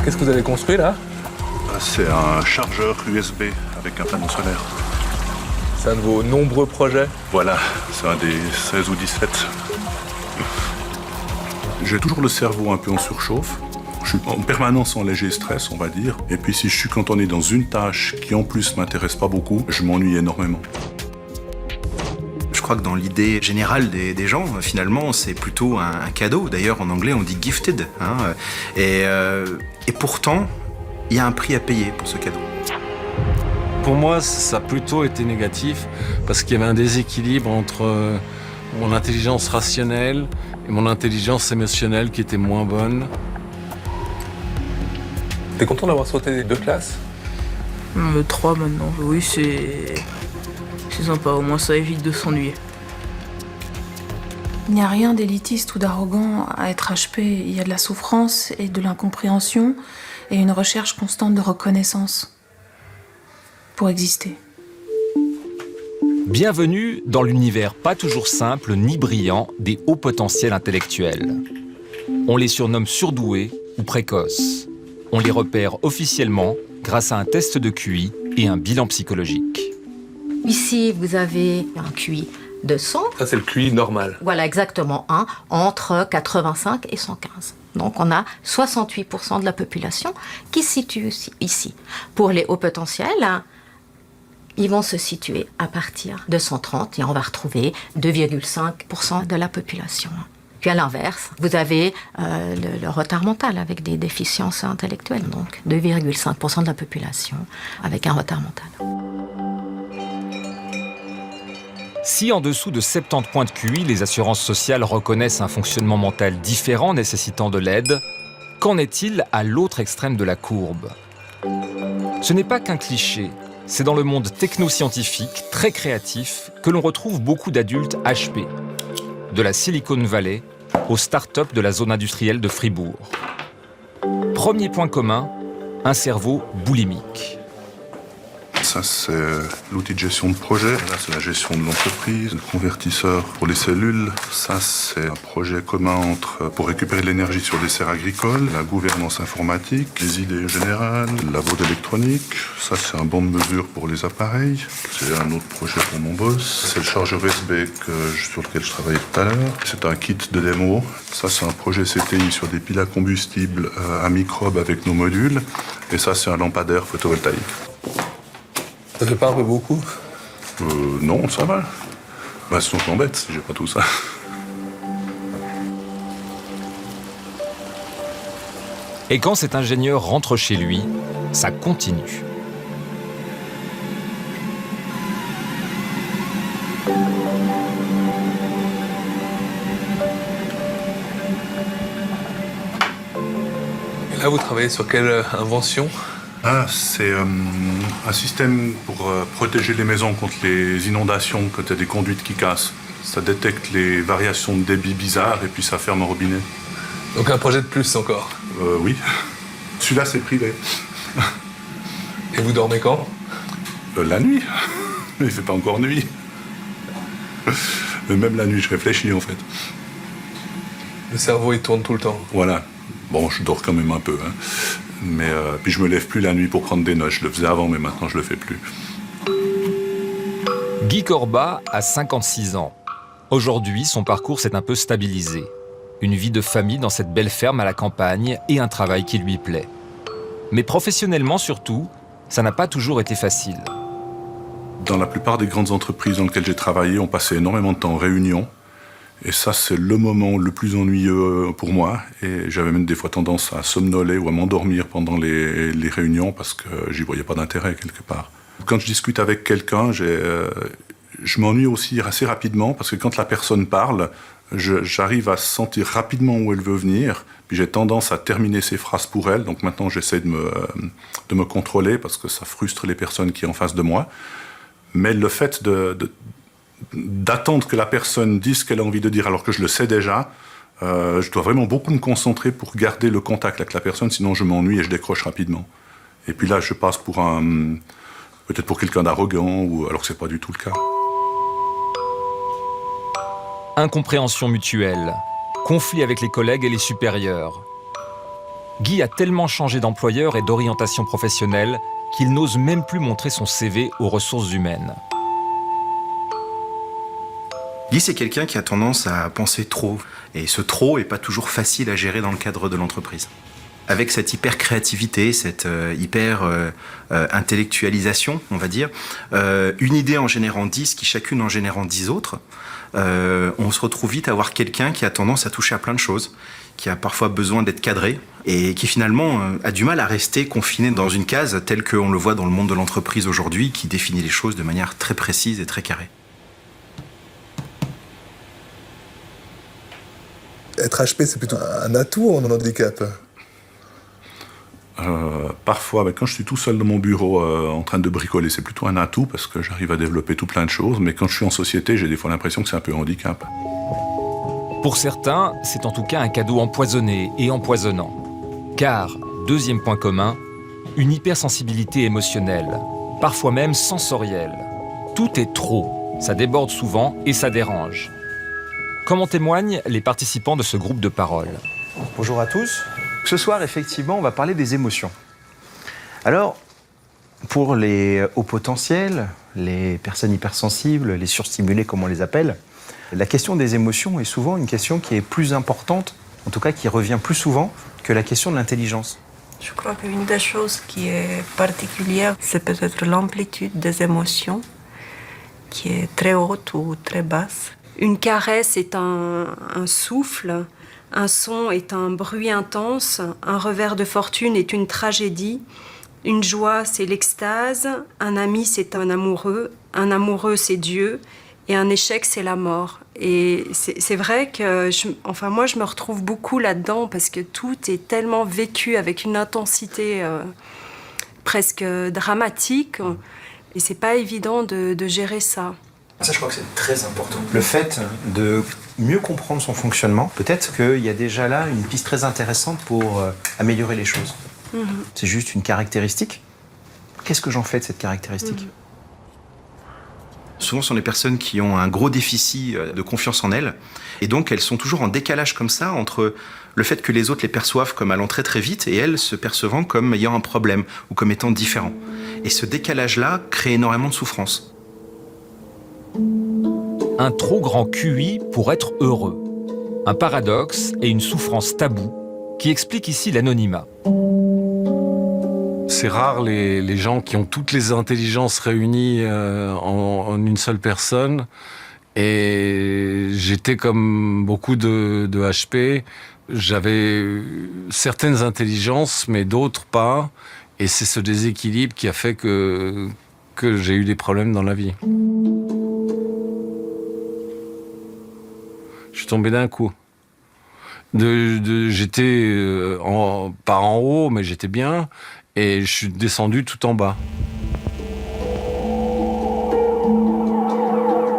Qu'est-ce que vous avez construit là? C'est un chargeur USB avec un panneau solaire. C'est un de vos nombreux projets? Voilà, c'est un des 16 ou 17. J'ai toujours le cerveau un peu en surchauffe. Je suis en permanence en léger stress, on va dire. Et puis si je suis cantonné dans une tâche qui en plus m'intéresse pas beaucoup, je m'ennuie énormément. Je crois que dans l'idée générale des gens, finalement, c'est plutôt un cadeau. D'ailleurs, en anglais, on dit gifted. Et pourtant, il y a un prix à payer pour ce cadeau. Pour moi, ça a plutôt été négatif parce qu'il y avait un déséquilibre entre mon intelligence rationnelle et mon intelligence émotionnelle qui était moins bonne. T'es content d'avoir sauté les 2 classes? 3 maintenant, oui, c'est sympa, au moins ça évite de s'ennuyer. Il n'y a rien d'élitiste ou d'arrogant à être HP. Il y a de la souffrance et de l'incompréhension et une recherche constante de reconnaissance pour exister. Bienvenue dans l'univers pas toujours simple ni brillant des hauts potentiels intellectuels. On les surnomme surdoués ou précoces. On les repère officiellement grâce à un test de QI et un bilan psychologique. Ici, vous avez un QI de 100. Ça, c'est le QI normal. Voilà, exactement, entre 85 et 115. Donc, on a 68% de la population qui se situe ici. Pour les hauts potentiels, ils vont se situer à partir de 130 et on va retrouver 2,5% de la population. Puis à l'inverse, vous avez le retard mental avec des déficiences intellectuelles, donc 2,5% de la population avec un retard mental. Si en dessous de 70 points de QI, les assurances sociales reconnaissent un fonctionnement mental différent nécessitant de l'aide, qu'en est-il à l'autre extrême de la courbe? Ce n'est pas qu'un cliché, c'est dans le monde technoscientifique, très créatif, que l'on retrouve beaucoup d'adultes HP, de la Silicon Valley aux start-up de la zone industrielle de Fribourg. Premier point commun, un cerveau boulimique. Ça, c'est l'outil de gestion de projet. Là, c'est la gestion de l'entreprise, le convertisseur pour les cellules. Ça, c'est un projet commun pour récupérer de l'énergie sur des serres agricoles, la gouvernance informatique, les idées générales, le labo d'électronique. Ça, c'est un banc de mesure pour les appareils. C'est un autre projet pour mon boss. C'est le chargeur USB sur lequel je travaillais tout à l'heure. C'est un kit de démo. Ça, c'est un projet CTI sur des piles à combustible à microbes avec nos modules. Et ça, c'est un lampadaire photovoltaïque. Ça fait pas un peu beaucoup? Non, ça va. Bah, sinon, je m'embête si j'ai pas tout ça. Et quand cet ingénieur rentre chez lui, ça continue. Et là, vous travaillez sur quelle invention? C'est un système pour protéger les maisons contre les inondations quand il y a des conduites qui cassent. Ça détecte les variations de débit bizarres et puis ça ferme un robinet. Donc un projet de plus encore? Oui. Celui-là, c'est privé. Et vous dormez quand? La nuit. Il fait pas encore nuit. Mais même la nuit, je réfléchis en fait. Le cerveau, il tourne tout le temps? Voilà. Bon, je dors quand même un peu. Mais puis je me lève plus la nuit pour prendre des notes. Je le faisais avant, mais maintenant je le fais plus. Guy Corbat a 56 ans. Aujourd'hui, son parcours s'est un peu stabilisé. Une vie de famille dans cette belle ferme à la campagne et un travail qui lui plaît. Mais professionnellement surtout, ça n'a pas toujours été facile. Dans la plupart des grandes entreprises dans lesquelles j'ai travaillé, on passait énormément de temps en réunion. Et ça, c'est le moment le plus ennuyeux pour moi. Et j'avais même des fois tendance à somnoler ou à m'endormir pendant les réunions parce que j'y voyais pas d'intérêt quelque part. Quand je discute avec quelqu'un, je m'ennuie aussi assez rapidement parce que quand la personne parle, j'arrive à sentir rapidement où elle veut venir. Puis j'ai tendance à terminer ses phrases pour elle. Donc maintenant, j'essaie de me contrôler parce que ça frustre les personnes qui sont en face de moi. Mais le fait d'attendre que la personne dise ce qu'elle a envie de dire alors que je le sais déjà, je dois vraiment beaucoup me concentrer pour garder le contact avec la personne, sinon je m'ennuie et je décroche rapidement. Et puis là, je passe peut-être pour quelqu'un d'arrogant, ou alors que c'est pas du tout le cas. Incompréhension mutuelle, conflit avec les collègues et les supérieurs. Guy a tellement changé d'employeur et d'orientation professionnelle qu'il n'ose même plus montrer son CV aux ressources humaines. Guy, c'est quelqu'un qui a tendance à penser trop. Et ce trop n'est pas toujours facile à gérer dans le cadre de l'entreprise. Avec cette hyper-créativité, cette hyper-intellectualisation, on va dire, une idée en générant 10, qui chacune en générant 10 autres, on se retrouve vite à avoir quelqu'un qui a tendance à toucher à plein de choses, qui a parfois besoin d'être cadré, et qui finalement a du mal à rester confiné dans une case telle qu'on le voit dans le monde de l'entreprise aujourd'hui, qui définit les choses de manière très précise et très carrée. Être HP, c'est plutôt un atout ou un handicap? Parfois, quand je suis tout seul dans mon bureau en train de bricoler, c'est plutôt un atout parce que j'arrive à développer tout plein de choses. Mais quand je suis en société, j'ai des fois l'impression que c'est un peu un handicap. Pour certains, c'est en tout cas un cadeau empoisonné et empoisonnant. Car, deuxième point commun, une hypersensibilité émotionnelle, parfois même sensorielle. Tout est trop, ça déborde souvent et ça dérange. Comme en témoignent les participants de ce groupe de parole. Bonjour à tous. Ce soir, effectivement, on va parler des émotions. Alors, pour les hauts potentiels, les personnes hypersensibles, les surstimulés, comme on les appelle, la question des émotions est souvent une question qui est plus importante, en tout cas qui revient plus souvent que la question de l'intelligence. Je crois qu'une des choses qui est particulière, c'est peut-être l'amplitude des émotions, qui est très haute ou très basse. Une caresse est un souffle, un son est un bruit intense, un revers de fortune est une tragédie, une joie c'est l'extase, un ami c'est un amoureux c'est Dieu, et un échec c'est la mort. Et c'est vrai que moi je me retrouve beaucoup là-dedans parce que tout est tellement vécu avec une intensité presque dramatique, et c'est pas évident de gérer ça. Ça, je crois que c'est très important. Le fait de mieux comprendre son fonctionnement, peut-être qu'il y a déjà là une piste très intéressante pour améliorer les choses. C'est juste une caractéristique. Qu'est-ce que j'en fais de cette caractéristique ? Souvent, ce sont des personnes qui ont un gros déficit de confiance en elles. Et donc, elles sont toujours en décalage comme ça entre le fait que les autres les perçoivent comme allant très très vite et elles se percevant comme ayant un problème ou comme étant différents. Et ce décalage-là crée énormément de souffrance. Un trop grand QI pour être heureux. Un paradoxe et une souffrance taboue qui explique ici l'anonymat. C'est rare les gens qui ont toutes les intelligences réunies en une seule personne. Et j'étais comme beaucoup de HP. J'avais certaines intelligences, mais d'autres pas. Et c'est ce déséquilibre qui a fait que j'ai eu des problèmes dans la vie. Je suis tombé d'un coup. J'étais pas en haut, mais j'étais bien. Et je suis descendu tout en bas.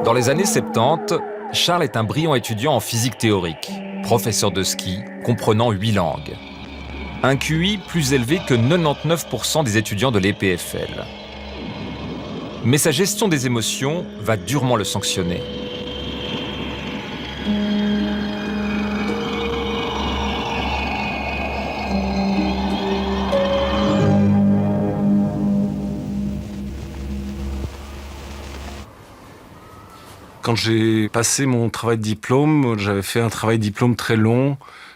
Dans les années 70, Charles est un brillant étudiant en physique théorique, professeur de ski, comprenant 8 langues. Un QI plus élevé que 99% des étudiants de l'EPFL. Mais sa gestion des émotions va durement le sanctionner. Quand j'ai passé mon travail de diplôme, j'avais fait un travail de diplôme très long,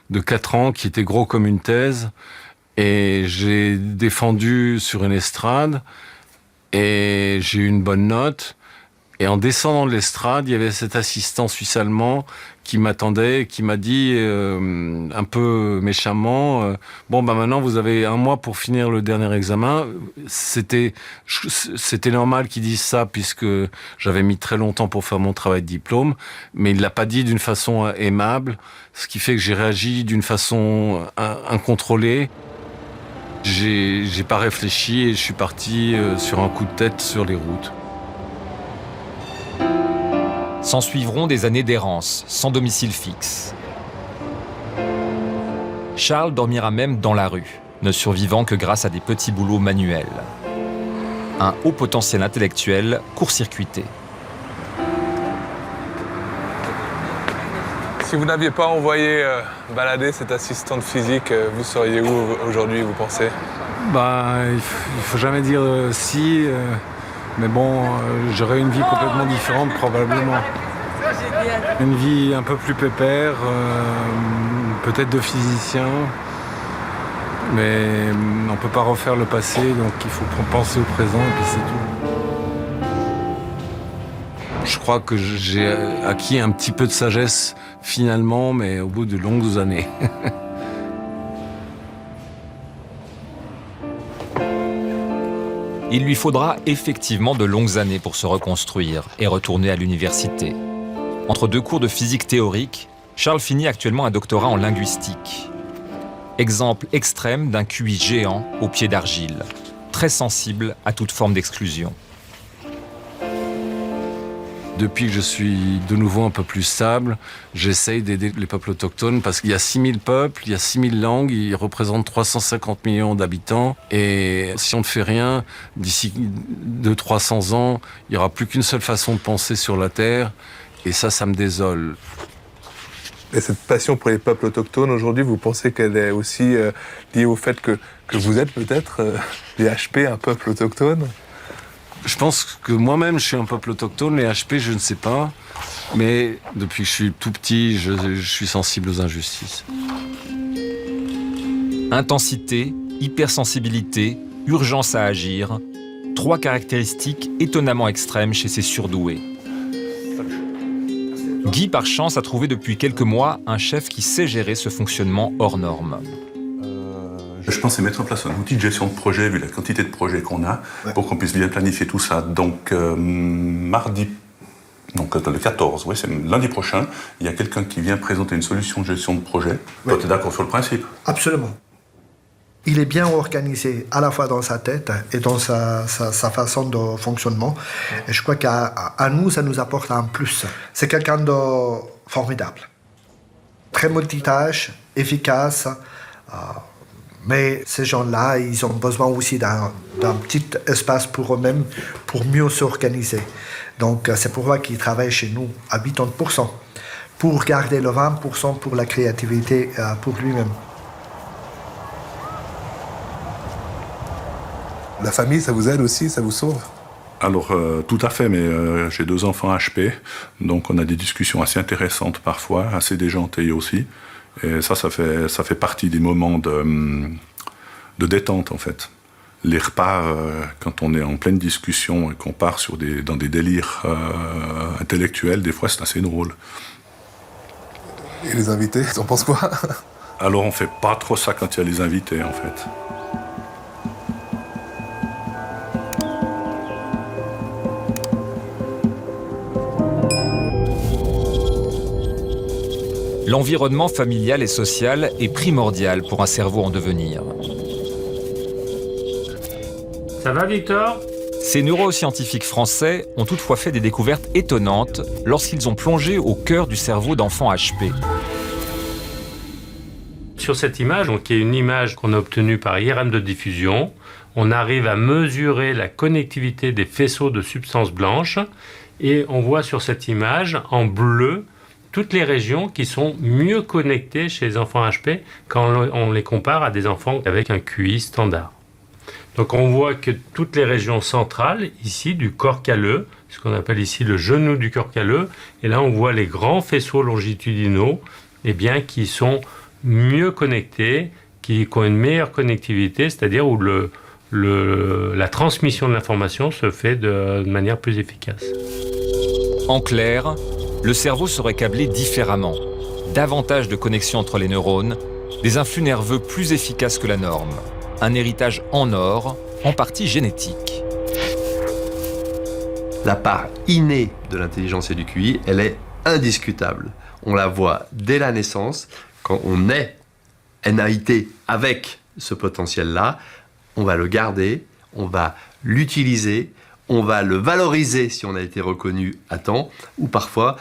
de 4 ans, qui était gros comme une thèse. Et j'ai défendu sur une estrade, et j'ai eu une bonne note. Et en descendant de l'estrade, il y avait cet assistant suisse-allemand qui m'attendait, qui m'a dit un peu méchamment bon, maintenant vous avez 1 mois pour finir le dernier examen. C'était normal qu'il dise ça puisque j'avais mis très longtemps pour faire mon travail de diplôme, mais il l'a pas dit d'une façon aimable, ce qui fait que j'ai réagi d'une façon incontrôlée. J'ai pas réfléchi et je suis parti sur un coup de tête sur les routes. S'ensuivront des années d'errance, sans domicile fixe. Charles dormira même dans la rue, ne survivant que grâce à des petits boulots manuels. Un haut potentiel intellectuel court-circuité. Si vous n'aviez pas envoyé balader cette assistante physique, vous seriez où aujourd'hui, vous pensez? Il faut jamais dire si, mais bon, j'aurais une vie complètement différente probablement. Une vie un peu plus pépère, peut-être de physicien, mais on ne peut pas refaire le passé, donc il faut penser au présent et puis c'est tout. Je crois que j'ai acquis un petit peu de sagesse finalement, mais au bout de longues années. Il lui faudra effectivement de longues années pour se reconstruire et retourner à l'université. Entre deux cours de physique théorique, Charles finit actuellement un doctorat en linguistique. Exemple extrême d'un QI géant au pied d'argile, très sensible à toute forme d'exclusion. Depuis que je suis de nouveau un peu plus stable, j'essaye d'aider les peuples autochtones parce qu'il y a 6000 peuples, il y a 6000 langues, ils représentent 350 millions d'habitants. Et si on ne fait rien, d'ici 200-300 ans, il n'y aura plus qu'une seule façon de penser sur la Terre. Et ça me désole. Et cette passion pour les peuples autochtones, aujourd'hui, vous pensez qu'elle est aussi liée au fait que vous êtes peut-être, les HP, un peuple autochtone? Je pense que moi-même, je suis un peuple autochtone. Les HP, je ne sais pas. Mais depuis que je suis tout petit, je suis sensible aux injustices. Intensité, hypersensibilité, urgence à agir, 3 caractéristiques étonnamment extrêmes chez ces surdoués. Guy, par chance, a trouvé depuis quelques mois un chef qui sait gérer ce fonctionnement hors norme. Je pensais mettre en place un outil de gestion de projet, vu la quantité de projets qu'on a, pour qu'on puisse bien planifier tout ça. Donc, mardi, donc le 14, c'est lundi prochain, il y a quelqu'un qui vient présenter une solution de gestion de projet. Toi, tu es d'accord sur le principe? Absolument. Il est bien organisé à la fois dans sa tête et dans sa façon de fonctionnement. Et je crois qu'à nous, ça nous apporte un plus. C'est quelqu'un de formidable. Très multitâche, efficace. Mais ces gens-là, ils ont besoin aussi d'un petit espace pour eux-mêmes pour mieux s'organiser. Donc c'est pour ça qu'ils travaillent chez nous à 80%, pour garder le 20% pour la créativité pour lui-même. La famille, ça vous aide aussi, ça vous sauve? Alors, tout à fait, mais j'ai 2 enfants HP, donc on a des discussions assez intéressantes parfois, assez déjantées aussi. Et ça fait partie des moments de détente, en fait. Les repas, quand on est en pleine discussion et qu'on part dans des délires intellectuels, des fois, c'est assez drôle. Et les invités, ils en pensent quoi? Alors, on fait pas trop ça quand il y a les invités, en fait. L'environnement familial et social est primordial pour un cerveau en devenir. Ça va, Victor? Ces neuroscientifiques français ont toutefois fait des découvertes étonnantes lorsqu'ils ont plongé au cœur du cerveau d'enfants HP. Sur cette image, qui est une image qu'on a obtenue par IRM de diffusion, on arrive à mesurer la connectivité des faisceaux de substances blanches et on voit sur cette image, en bleu, toutes les régions qui sont mieux connectées chez les enfants HP quand on les compare à des enfants avec un QI standard. Donc on voit que toutes les régions centrales, ici, du corps calleux, ce qu'on appelle ici le genou du corps calleux, et là on voit les grands faisceaux longitudinaux qui sont mieux connectés, qui ont une meilleure connectivité, c'est-à-dire où la transmission de l'information se fait de manière plus efficace. En clair, le cerveau serait câblé différemment. Davantage de connexions entre les neurones, des influx nerveux plus efficaces que la norme. Un héritage en or, en partie génétique. La part innée de l'intelligence et du QI, elle est indiscutable. On la voit dès la naissance. Quand on est NAIT avec ce potentiel-là, on va le garder, on va l'utiliser, on va le valoriser si on a été reconnu à temps, ou parfois,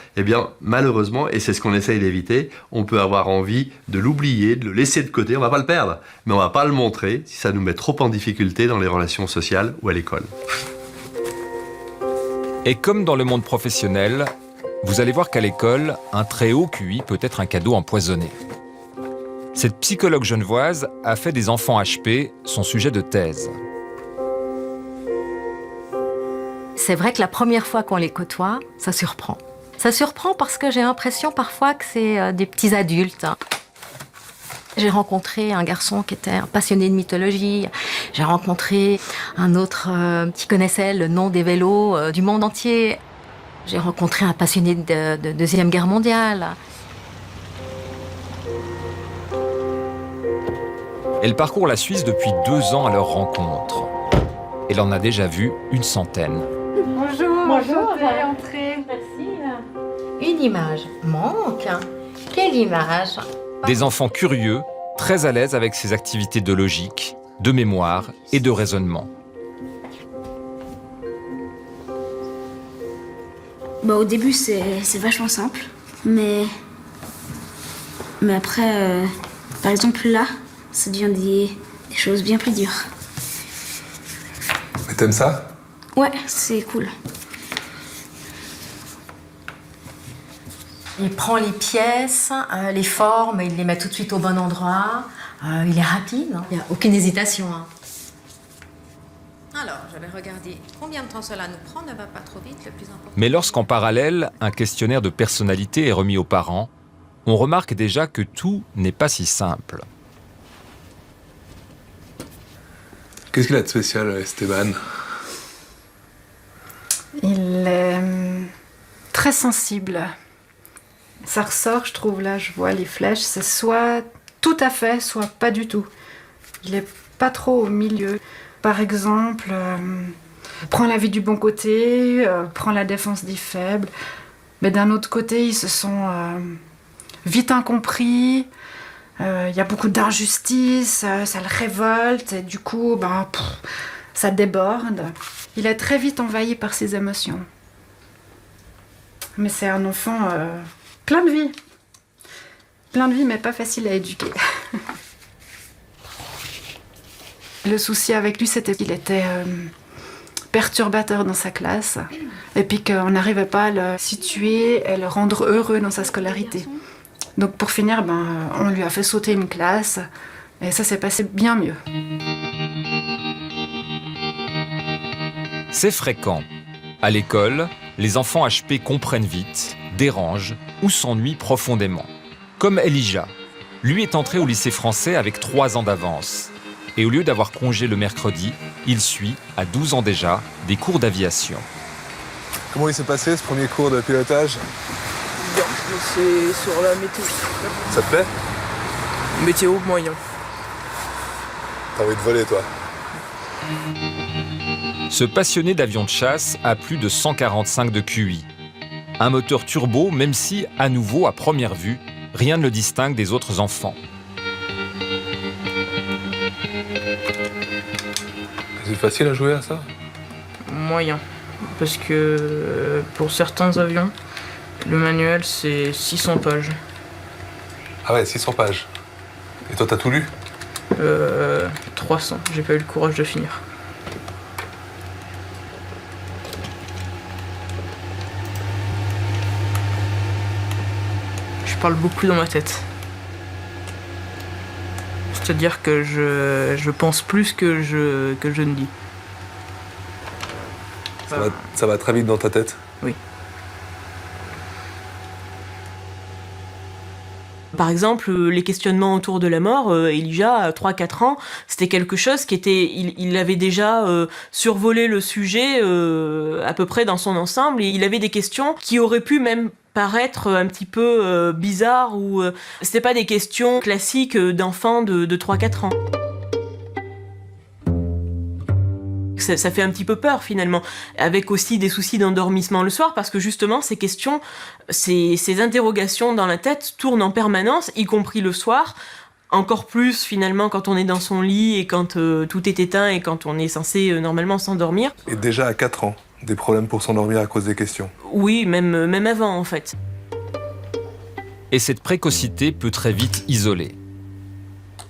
malheureusement, et c'est ce qu'on essaye d'éviter, on peut avoir envie de l'oublier, de le laisser de côté. On ne va pas le perdre, mais on ne va pas le montrer si ça nous met trop en difficulté dans les relations sociales ou à l'école. Et comme dans le monde professionnel, vous allez voir qu'à l'école, un très haut QI peut être un cadeau empoisonné. Cette psychologue genevoise a fait des enfants HP son sujet de thèse. C'est vrai que la première fois qu'on les côtoie, ça surprend. Ça surprend parce que j'ai l'impression parfois que c'est des petits adultes. J'ai rencontré un garçon qui était un passionné de mythologie. J'ai rencontré un autre qui connaissait le nom des vélos du monde entier. J'ai rencontré un passionné de Deuxième Guerre mondiale. Elle parcourt la Suisse depuis 2 ans à leur rencontre. Elle en a déjà vu une centaine. Bonjour. Bonjour. Entrez. Merci. Une image manque. Quelle image? Des enfants curieux, très à l'aise avec ces activités de logique, de mémoire et de raisonnement. Au début, c'est vachement simple. Mais après, par exemple là, ça devient des choses bien plus dures. Mais t'aimes ça? Ouais, c'est cool. Il prend les pièces, les formes, il les met tout de suite au bon endroit. Il est rapide, hein. Il n'y a aucune hésitation. Hein. Alors, je vais regarder combien de temps cela nous prend, ne va pas trop vite, le plus important. Mais lorsqu'en parallèle, un questionnaire de personnalité est remis aux parents, on remarque déjà que tout n'est pas si simple. Qu'est-ce qu'il a de spécial, Esteban? Il est très sensible. Ça ressort, je trouve, là, je vois les flèches, c'est soit tout à fait, soit pas du tout. Il est pas trop au milieu. Par exemple, prend la vie du bon côté, prend la défense des faibles, mais d'un autre côté, ils se sont vite incompris, il y a beaucoup d'injustice, ça le révolte, et du coup, ça déborde. Il est très vite envahi par ses émotions. Mais c'est un enfant plein de vie. Plein de vie, mais pas facile à éduquer. Le souci avec lui, c'était qu'il était perturbateur dans sa classe et puis qu'on n'arrivait pas à le situer et le rendre heureux dans sa scolarité. Donc pour finir, on lui a fait sauter une classe et ça s'est passé bien mieux. C'est fréquent. À l'école, les enfants HP comprennent vite, dérangent ou s'ennuient profondément. Comme Elijah. Lui est entré au lycée français avec 3 ans d'avance. Et au lieu d'avoir congé le mercredi, il suit, à 12 ans déjà, des cours d'aviation. Comment il s'est passé ce premier cours de pilotage? Bien, c'est sur la météo. Ça te plaît? Météo moyen. T'as envie de voler, toi? Ce passionné d'avion de chasse a plus de 145 de QI. Un moteur turbo, même si, à nouveau, à première vue, rien ne le distingue des autres enfants. C'est facile à jouer à ça? Moyen. Parce que pour certains avions, le manuel c'est 600 pages. Ah ouais, 600 pages. Et toi, t'as tout lu? 300. J'ai pas eu le courage de finir. Je parle beaucoup dans ma tête. C'est-à-dire que je pense plus que je ne dis. Ça va très vite dans ta tête? Oui. Par exemple, les questionnements autour de la mort, Elijah, à 3-4 ans, c'était quelque chose qui était... Il avait déjà survolé le sujet à peu près dans son ensemble, et il avait des questions qui auraient pu même paraître un petit peu bizarres, ou c'était pas des questions classiques d'enfants de 3-4 ans. Ça fait un petit peu peur finalement, avec aussi des soucis d'endormissement le soir, parce que justement ces questions, ces interrogations dans la tête tournent en permanence, y compris le soir, encore plus finalement quand on est dans son lit et quand tout est éteint et quand on est censé normalement s'endormir. Et déjà à 4 ans, des problèmes pour s'endormir à cause des questions? Oui, même avant en fait. Et cette précocité peut très vite isoler.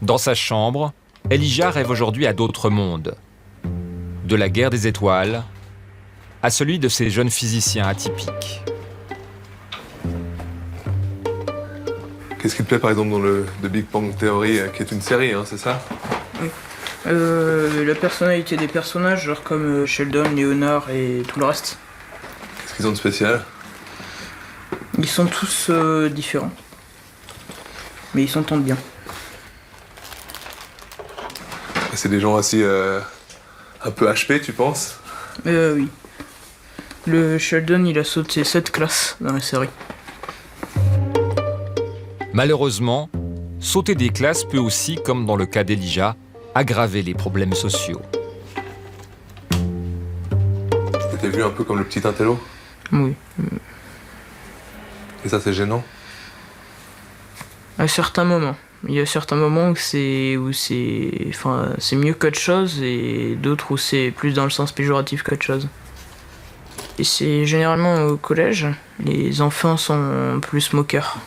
Dans sa chambre, Elijah rêve aujourd'hui à d'autres mondes. De la guerre des étoiles à celui de ces jeunes physiciens atypiques. Qu'est-ce qui te plaît par exemple dans le The Big Bang Theory, qui est une série, hein, c'est ça? Oui. La personnalité des personnages, genre comme Sheldon, Leonard et tout le reste. Qu'est-ce qu'ils ont de spécial? Ils sont tous différents. Mais ils s'entendent bien. C'est des gens aussi un peu HP, tu penses? Oui. Le Sheldon, il a sauté 7 classes dans la série. Malheureusement, sauter des classes peut aussi, comme dans le cas d'Elijah, aggraver les problèmes sociaux. T'étais vu un peu comme le petit intello? Oui. Et ça, c'est gênant? À certains moments. Il y a certains moments où c'est mieux qu'autre chose et d'autres où c'est plus dans le sens péjoratif qu'autre chose. Et c'est généralement au collège, les enfants sont plus moqueurs.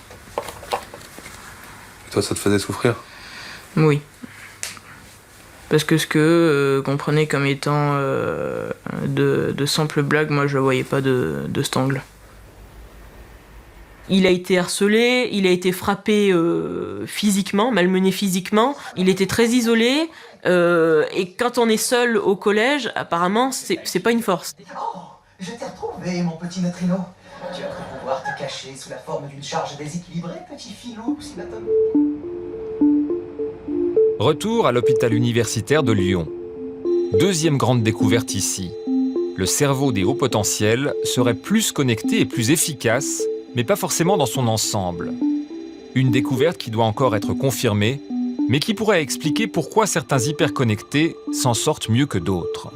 Et toi, ça te faisait souffrir? Oui. Parce que ce qu'eux comprenaient comme étant de simples blagues, moi je le voyais pas de cet angle. Il a été harcelé, il a été frappé physiquement, malmené physiquement. Il était très isolé. Et quand on est seul au collège, apparemment, c'est pas une force. Oh, je t'ai retrouvé, mon petit neutrino. Tu as cru pouvoir te cacher sous la forme d'une charge déséquilibrée, petit filou, si la tonne. Retour à l'hôpital universitaire de Lyon. Deuxième grande découverte ici. Le cerveau des hauts potentiels serait plus connecté et plus efficace, mais pas forcément dans son ensemble. Une découverte qui doit encore être confirmée, mais qui pourrait expliquer pourquoi certains hyperconnectés s'en sortent mieux que d'autres.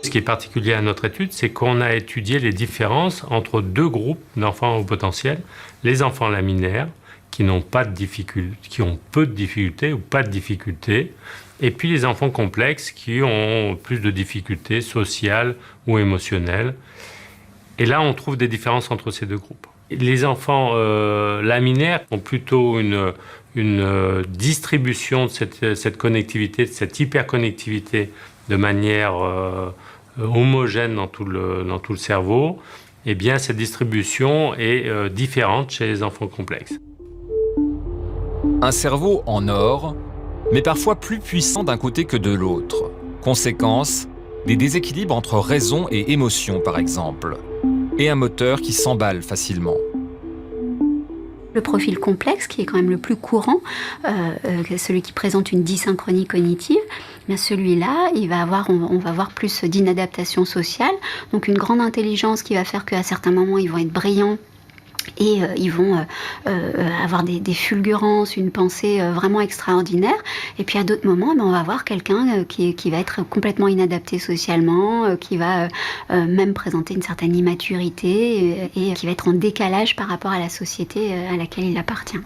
Ce qui est particulier à notre étude, c'est qu'on a étudié les différences entre deux groupes d'enfants au potentiel. Les enfants laminaires, qui n'ont pas de difficultés, qui ont peu de difficultés ou pas de difficultés, et puis les enfants complexes qui ont plus de difficultés sociales ou émotionnelles. Et là, on trouve des différences entre ces deux groupes. Les enfants laminaires ont plutôt une distribution de cette connectivité, de cette hyperconnectivité de manière homogène dans tout le cerveau. Eh bien, cette distribution est différente chez les enfants complexes. Un cerveau en or, mais parfois plus puissant d'un côté que de l'autre. Conséquence, des déséquilibres entre raison et émotion, par exemple. Et un moteur qui s'emballe facilement. Le profil complexe, qui est quand même le plus courant, celui qui présente une dysynchronie cognitive, bien celui-là, on va avoir plus d'inadaptation sociale, donc une grande intelligence qui va faire qu'à certains moments, ils vont être brillants et ils vont avoir des fulgurances, une pensée vraiment extraordinaire. Et puis à d'autres moments, on va avoir quelqu'un qui va être complètement inadapté socialement, qui va même présenter une certaine immaturité et qui va être en décalage par rapport à la société à laquelle il appartient.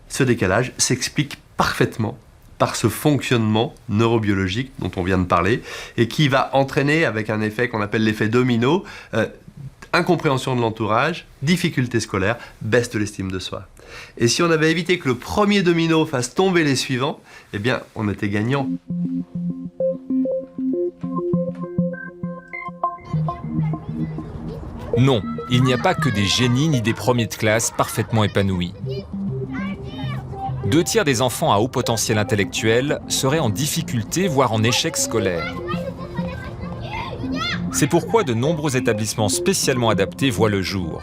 Ce décalage s'explique parfaitement par ce fonctionnement neurobiologique dont on vient de parler et qui va entraîner, avec un effet qu'on appelle l'effet domino, incompréhension de l'entourage, difficultés scolaires, baisse de l'estime de soi. Et si on avait évité que le premier domino fasse tomber les suivants, eh bien, on était gagnant. Non, il n'y a pas que des génies ni des premiers de classe parfaitement épanouis. 2 tiers des enfants à haut potentiel intellectuel seraient en difficulté, voire en échec scolaire. C'est pourquoi de nombreux établissements spécialement adaptés voient le jour,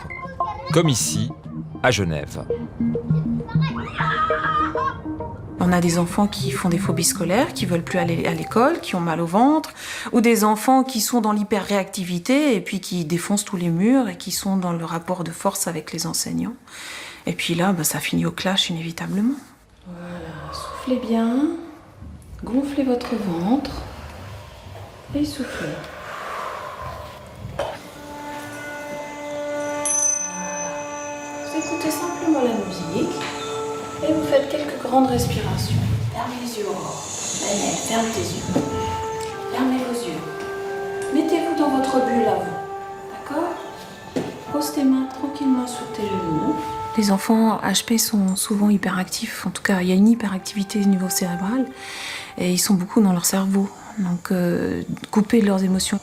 comme ici, à Genève. On a des enfants qui font des phobies scolaires, qui veulent plus aller à l'école, qui ont mal au ventre, ou des enfants qui sont dans l'hyperréactivité et puis qui défoncent tous les murs et qui sont dans le rapport de force avec les enseignants. Et puis là, ça finit au clash inévitablement. Voilà, soufflez bien, gonflez votre ventre et soufflez. Vous écoutez simplement la musique et vous faites quelques grandes respirations. Fermez les yeux, Aurore. Allez, ferme tes yeux. Fermez vos yeux. Mettez-vous dans votre bulle à vous. D'accord ? Pose tes mains tranquillement sur tes genoux. Les enfants HP sont souvent hyperactifs. En tout cas, il y a une hyperactivité au niveau cérébral. Et ils sont beaucoup dans leur cerveau. Donc, couper leurs émotions.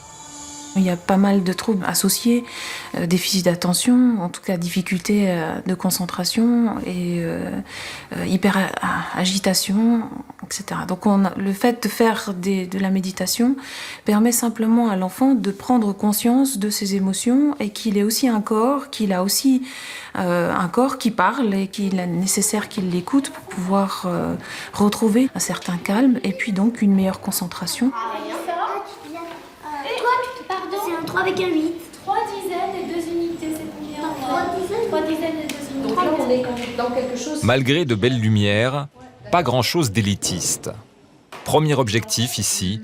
Il y a pas mal de troubles associés, déficit d'attention, en tout cas difficulté de concentration et hyperagitation, etc. Donc le fait de faire de la méditation permet simplement à l'enfant de prendre conscience de ses émotions et qu'il ait aussi un corps, qu'il a aussi un corps qui parle et qu'il est nécessaire qu'il l'écoute pour pouvoir retrouver un certain calme et puis donc une meilleure concentration. C'est un 3 avec un 8. 3 dizaines et 2 unités, c'est combien? 3 dizaines et 2 unités. Donc là, on est dans quelque chose... Malgré de belles lumières, pas grand-chose d'élitiste. Premier objectif ici,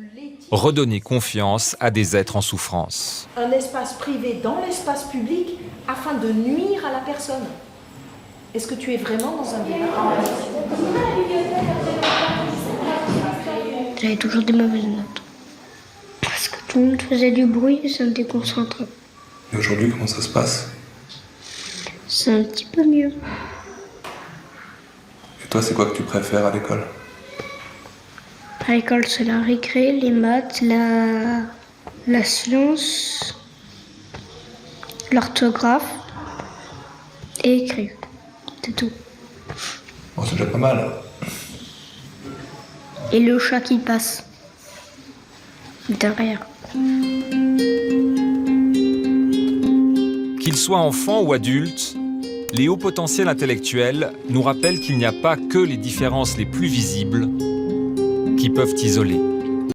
redonner confiance à des êtres en souffrance. Un espace privé dans l'espace public afin de nuire à la personne. Est-ce que tu es vraiment dans un débat? J'avais toujours des mauvaises notes. Parce que tout le monde faisait du bruit et ça me déconcentrait. Et aujourd'hui, comment ça se passe? C'est un petit peu mieux. Et toi, c'est quoi que tu préfères à l'école? À l'école, c'est la récré, les maths, la science, l'orthographe et écrire. C'est tout. Bon, c'est déjà pas mal. Et le chat qui passe. Derrière. Qu'ils soient enfants ou adultes, les hauts potentiels intellectuels nous rappellent qu'il n'y a pas que les différences les plus visibles qui peuvent isoler.